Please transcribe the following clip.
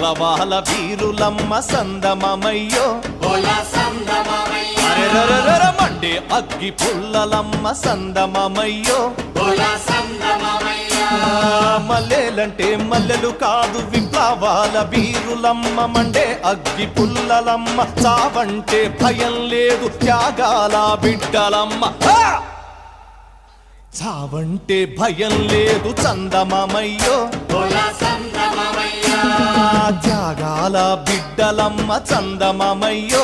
విప్లవాల Veerulamma సందమమయ్యో Monday అగ్గి పుల్లలమ్మ సందమమయ్యో మల్లెలంటే మల్లెలు కాదు విప్లవాల వీరులమ్మ మండే అగ్గి పుల్లలమ్మ చావంటే భయం లేదు త్యాగాల బిడ్డలమ్మ చావంటే భయం లేదు చందమమయ్యో త్యాగాల బిడ్డలమ్మ చందమమయ్యో